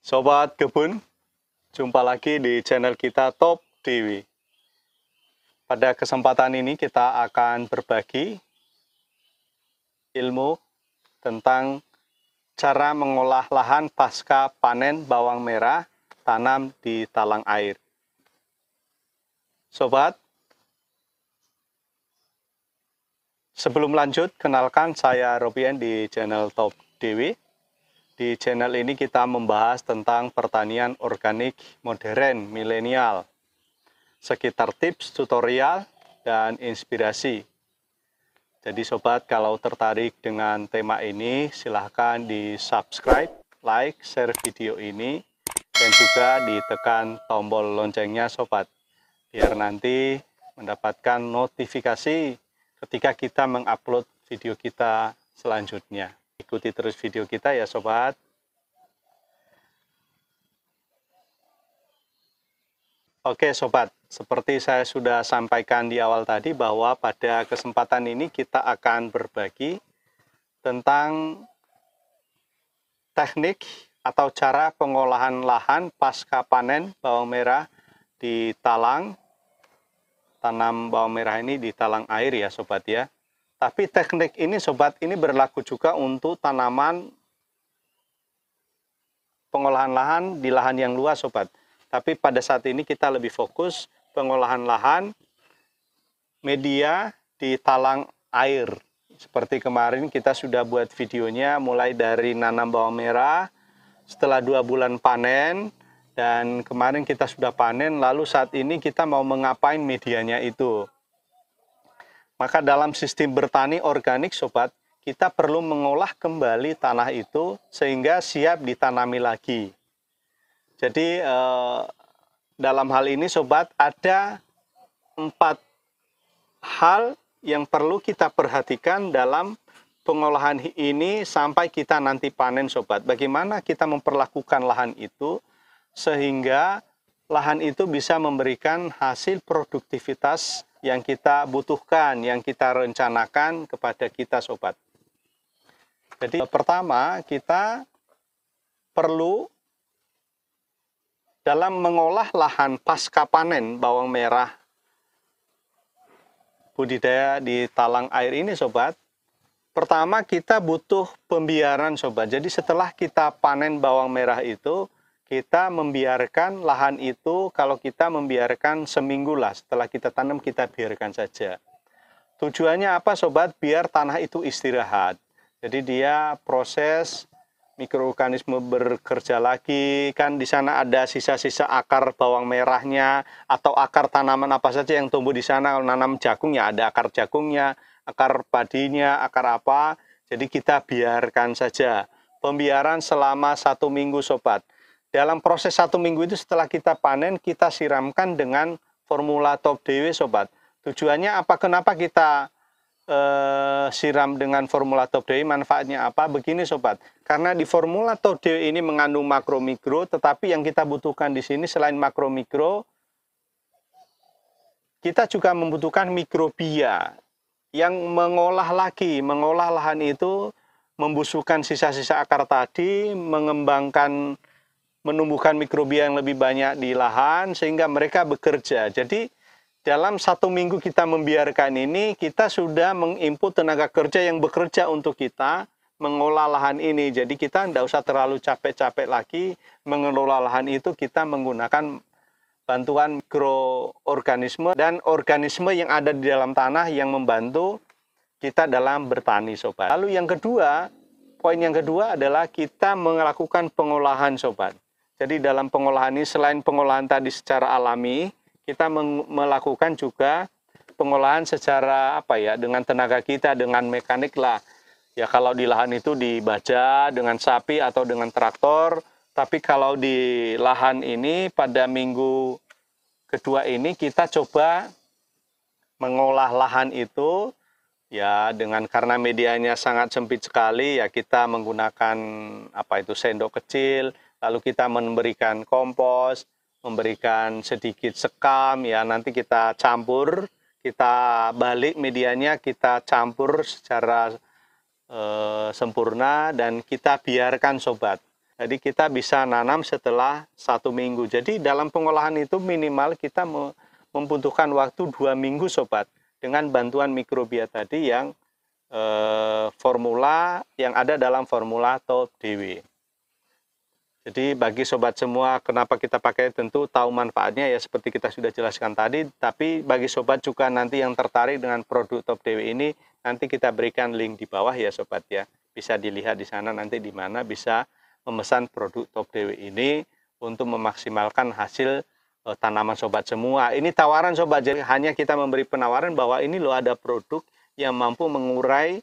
Sobat Kebun, jumpa lagi di channel kita Top Dewi. Pada kesempatan ini kita akan berbagi ilmu tentang cara mengolah lahan pasca panen bawang merah tanam di talang air. Sobat, sebelum lanjut, kenalkan saya Robien di channel Top Dewi. Di channel ini kita membahas tentang pertanian organik modern milenial, sekitar tips, tutorial, dan inspirasi. Jadi sobat, kalau tertarik dengan tema ini, silahkan di subscribe, like, share video ini, dan juga ditekan tombol loncengnya sobat, biar nanti mendapatkan notifikasi ketika kita mengupload video kita selanjutnya. Ikuti terus video kita ya sobat. Oke sobat, seperti saya sudah sampaikan di awal tadi bahwa pada kesempatan ini kita akan berbagi tentang teknik atau cara pengolahan lahan pasca panen bawang merah di talang. Tanam bawang merah ini di talang air ya sobat ya. Tapi teknik ini sobat, ini berlaku juga untuk tanaman pengolahan lahan di lahan yang luas sobat. Tapi pada saat ini kita lebih fokus pengolahan lahan media di talang air. Seperti kemarin kita sudah buat videonya mulai dari nanam bawang merah setelah 2 bulan panen. Dan kemarin kita sudah panen, lalu saat ini kita mau mengapain medianya itu. Maka dalam sistem bertani organik sobat, kita perlu mengolah kembali tanah itu sehingga siap ditanami lagi. Jadi dalam hal ini sobat, ada 4 hal yang perlu kita perhatikan dalam pengolahan ini sampai kita nanti panen sobat. Bagaimana kita memperlakukan lahan itu sehingga lahan itu bisa memberikan hasil produktivitas yang kita butuhkan, yang kita rencanakan kepada kita sobat. Jadi pertama kita perlu dalam mengolah lahan pasca panen bawang merah budidaya di talang air ini sobat. Pertama kita butuh pembiaran sobat. Jadi setelah kita panen bawang merah itu, kita membiarkan lahan itu, kalau kita membiarkan seminggu lah setelah kita tanam, kita biarkan saja. Tujuannya apa sobat? Biar tanah itu istirahat. Jadi dia proses mikroorganisme bekerja lagi, kan di sana ada sisa-sisa akar bawang merahnya atau akar tanaman apa saja yang tumbuh di sana. Kalau nanam jagung ya ada akar jagungnya, akar padinya, akar apa. Jadi kita biarkan saja. Pembiaran selama 1 minggu sobat. Dalam proses 1 minggu itu setelah kita panen, kita siramkan dengan formula Top Dewi sobat. Tujuannya apa? Kenapa kita siram dengan formula Top Dewi? Manfaatnya apa? Begini sobat, karena di formula Top Dewi ini mengandung makro mikro, tetapi yang kita butuhkan di sini selain makro mikro, kita juga membutuhkan mikrobia yang mengolah lahan itu, membusukkan sisa-sisa akar tadi, menumbuhkan mikrobia yang lebih banyak di lahan sehingga mereka bekerja. Jadi dalam 1 minggu kita membiarkan ini, kita sudah menginput tenaga kerja yang bekerja untuk kita mengolah lahan ini. Jadi kita tidak usah terlalu capek-capek lagi mengelola lahan itu, kita menggunakan bantuan mikroorganisme dan organisme yang ada di dalam tanah yang membantu kita dalam bertani sobat. Lalu yang kedua, poin yang kedua adalah kita melakukan pengolahan sobat. Jadi dalam pengolahan ini, selain pengolahan tadi secara alami, kita melakukan juga pengolahan secara dengan tenaga kita, dengan mekanik lah. Ya kalau di lahan itu dibaja dengan sapi atau dengan traktor, tapi kalau di lahan ini pada minggu kedua ini kita coba mengolah lahan itu ya karena medianya sangat sempit sekali ya, kita menggunakan sendok kecil. Lalu kita memberikan kompos, memberikan sedikit sekam, ya nanti kita campur, kita balik medianya, kita campur secara sempurna dan kita biarkan sobat. Jadi kita bisa nanam setelah 1 minggu. Jadi dalam pengolahan itu minimal kita membutuhkan waktu 2 minggu sobat, dengan bantuan mikrobia tadi yang formula yang ada dalam formula Top DW. Jadi bagi sobat semua, kenapa kita pakai, tentu tahu manfaatnya ya seperti kita sudah jelaskan tadi. Tapi bagi sobat juga nanti yang tertarik dengan produk Top DW ini, nanti kita berikan link di bawah ya sobat ya. Bisa dilihat di sana nanti di mana bisa memesan produk Top DW ini untuk memaksimalkan hasil tanaman sobat semua. Ini tawaran sobat, jadi hanya kita memberi penawaran bahwa ini loh ada produk yang mampu mengolah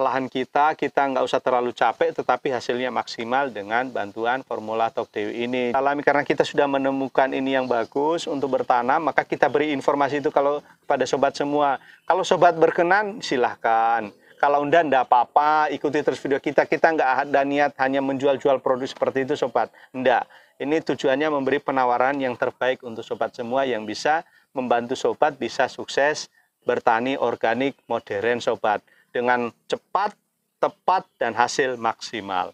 lahan kita nggak usah terlalu capek, tetapi hasilnya maksimal dengan bantuan formula Top DW ini. Alami karena kita sudah menemukan ini yang bagus untuk bertanam, maka kita beri informasi itu kalau pada sobat semua. Kalau sobat berkenan, silahkan. Kalau enggak apa-apa, ikuti terus video kita. Kita nggak ada niat hanya menjual-jual produk seperti itu sobat. Enggak. Ini tujuannya memberi penawaran yang terbaik untuk sobat semua yang bisa membantu sobat bisa sukses bertani organik modern sobat. Dengan cepat, tepat, dan hasil maksimal.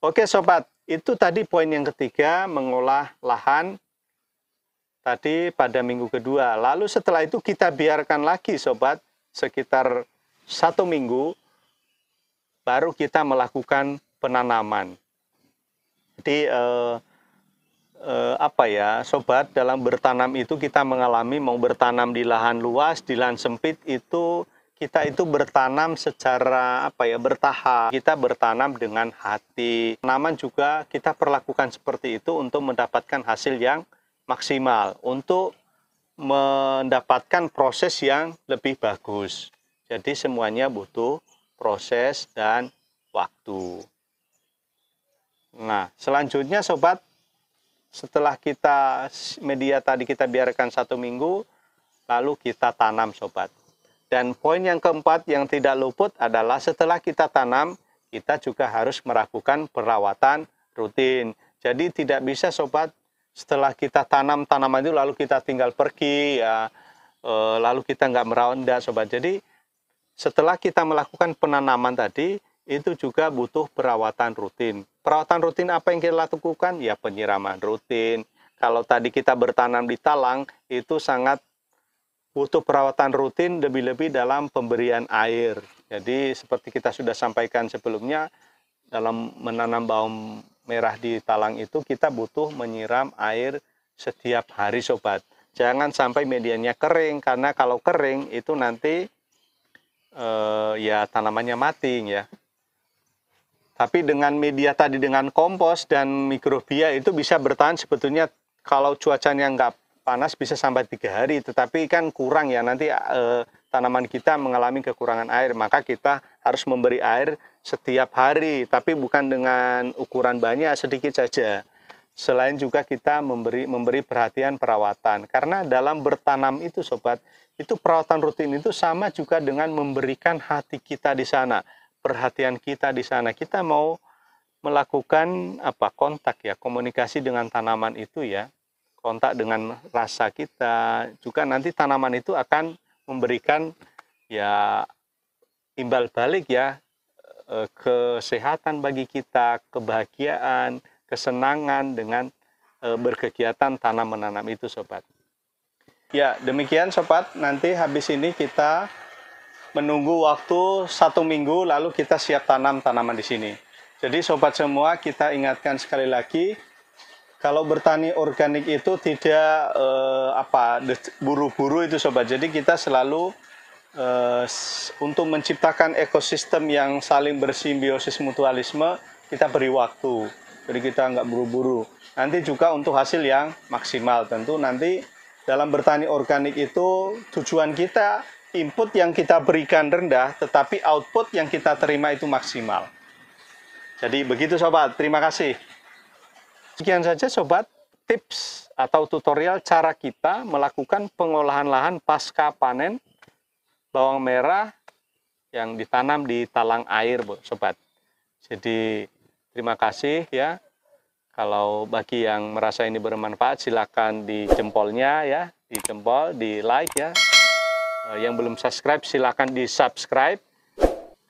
Oke sobat, itu tadi poin yang ketiga, mengolah lahan tadi pada minggu kedua. Lalu setelah itu kita biarkan lagi sobat, sekitar 1 minggu, baru kita melakukan penanaman. Jadi apa ya sobat, dalam bertanam itu kita mengalami mau bertanam di lahan luas, di lahan sempit itu kita itu bertanam secara bertahap. Kita bertanam dengan hati. Tanaman juga kita perlakukan seperti itu untuk mendapatkan hasil yang maksimal, untuk mendapatkan proses yang lebih bagus. Jadi semuanya butuh proses dan waktu. Nah, selanjutnya sobat, setelah media tadi kita biarkan 1 minggu, lalu kita tanam sobat. Dan poin yang keempat yang tidak luput adalah setelah kita tanam, kita juga harus melakukan perawatan rutin. Jadi tidak bisa sobat, setelah kita tanam tanaman itu lalu kita tinggal pergi, ya, lalu kita nggak merawat, enggak sobat. Jadi setelah kita melakukan penanaman tadi, itu juga butuh perawatan rutin. Perawatan rutin apa yang kita lakukan? Ya penyiraman rutin. Kalau tadi kita bertanam di talang, itu sangat butuh perawatan rutin lebih-lebih dalam pemberian air. Jadi seperti kita sudah sampaikan sebelumnya, dalam menanam bawang merah di talang itu kita butuh menyiram air setiap hari sobat. Jangan sampai medianya kering, karena kalau kering itu nanti ya tanamannya mati ya. Tapi dengan media tadi, dengan kompos dan mikrobia itu bisa bertahan sebetulnya kalau cuacanya nggak panas bisa sampai 3 hari, tetapi kan kurang ya, nanti tanaman kita mengalami kekurangan air, maka kita harus memberi air setiap hari, tapi bukan dengan ukuran banyak, sedikit saja. Selain juga kita memberi perhatian perawatan, karena dalam bertanam itu sobat, itu perawatan rutin itu sama juga dengan memberikan hati kita di sana, perhatian kita di sana. Kita mau melakukan kontak ya, komunikasi dengan tanaman itu ya, kontak dengan rasa kita, juga nanti tanaman itu akan memberikan ya imbal balik ya, kesehatan bagi kita, kebahagiaan, kesenangan dengan berkegiatan tanam menanam itu sobat. Ya demikian sobat, nanti habis ini kita menunggu waktu 1 minggu lalu kita siap tanam tanaman di sini. Jadi sobat semua, kita ingatkan sekali lagi, kalau bertani organik itu tidak buru-buru itu sobat. Jadi kita selalu untuk menciptakan ekosistem yang saling bersimbiosis mutualisme, kita beri waktu. Jadi kita nggak buru-buru. Nanti juga untuk hasil yang maksimal. Tentu nanti dalam bertani organik itu tujuan kita input yang kita berikan rendah, tetapi output yang kita terima itu maksimal. Jadi begitu sobat, terima kasih. Sekian saja sobat, tips atau tutorial cara kita melakukan pengolahan lahan pasca panen bawang merah yang ditanam di talang air sobat. Jadi terima kasih ya. Kalau bagi yang merasa ini bermanfaat, silakan di jempolnya ya, di jempol, di like ya. Yang belum subscribe silakan di subscribe,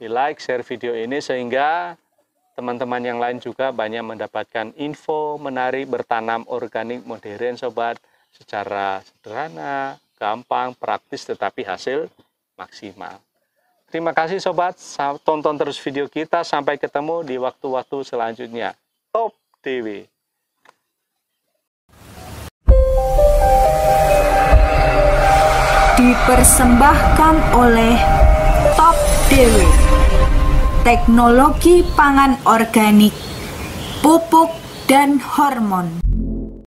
di like, share video ini sehingga teman-teman yang lain juga banyak mendapatkan info menarik bertanam organik modern sobat, secara sederhana, gampang, praktis tetapi hasil maksimal. Terima kasih sobat, tonton terus video kita, sampai ketemu di waktu-waktu selanjutnya. Top DW. Dipersembahkan oleh Top DW. Teknologi pangan organik, pupuk dan hormon.